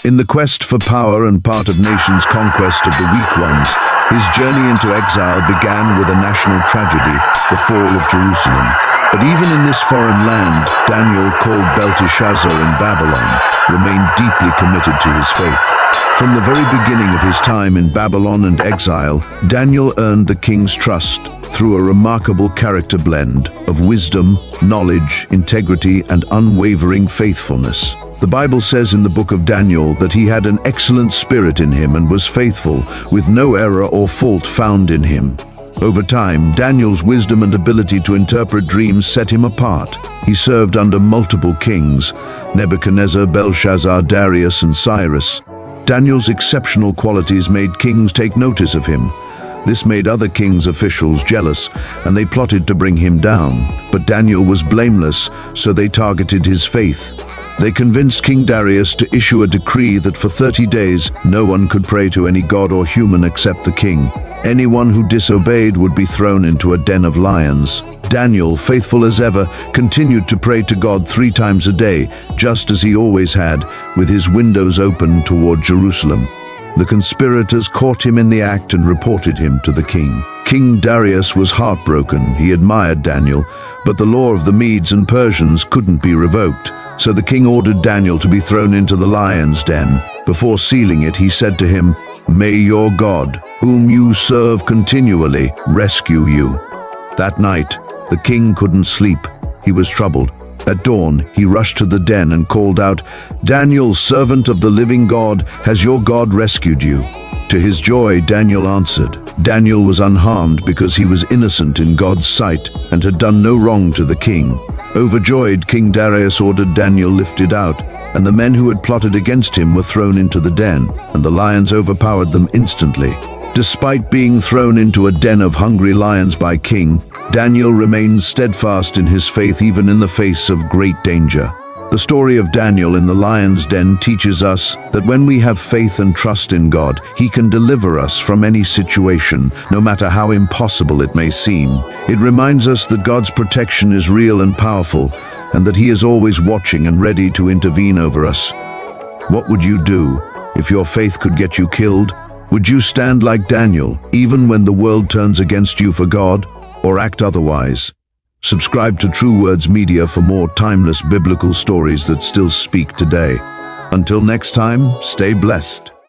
In the quest for power and part of nations' conquest of the weak ones, his journey into exile began with a national tragedy, the fall of Jerusalem. But even in this foreign land, Daniel, called Belteshazzar in Babylon, remained deeply committed to his faith. From the very beginning of his time in Babylon and exile, Daniel earned the king's trust through a remarkable character blend of wisdom, knowledge, integrity, and unwavering faithfulness. The Bible says in the book of Daniel that he had an excellent spirit in him and was faithful, with no error or fault found in him. Over time, Daniel's wisdom and ability to interpret dreams set him apart. He served under multiple kings: Nebuchadnezzar, Belshazzar, Darius, and Cyrus. Daniel's exceptional qualities made kings take notice of him. This made other kings' officials jealous, and they plotted to bring him down. But Daniel was blameless, so they targeted his faith. They convinced King Darius to issue a decree that for 30 days no one could pray to any god or human except the king. Anyone who disobeyed would be thrown into a den of lions. Daniel, faithful as ever, continued to pray to God 3 times a day, just as he always had, with his windows open toward Jerusalem. The conspirators caught him in the act and reported him to the king. King Darius was heartbroken. He admired Daniel, but the law of the Medes and Persians couldn't be revoked. So the king ordered Daniel to be thrown into the lion's den. Before sealing it, he said to him, "May your God, whom you serve continually, rescue you." That night, the king couldn't sleep. He was troubled. At dawn, he rushed to the den and called out, "Daniel, servant of the living God, has your God rescued you?" To his joy, Daniel answered. Daniel was unharmed because he was innocent in God's sight and had done no wrong to the king. Overjoyed, King Darius ordered Daniel lifted out, and the men who had plotted against him were thrown into the den, and the lions overpowered them instantly. Despite being thrown into a den of hungry lions by King, Daniel remained steadfast in his faith even in the face of great danger. The story of Daniel in the lion's den teaches us that when we have faith and trust in God, He can deliver us from any situation, no matter how impossible it may seem. It reminds us that God's protection is real and powerful, and that He is always watching and ready to intervene over us. What would you do if your faith could get you killed? Would you stand like Daniel, even when the world turns against you for God, or act otherwise? Subscribe to True Words Media for more timeless biblical stories that still speak today. Until next time, stay blessed.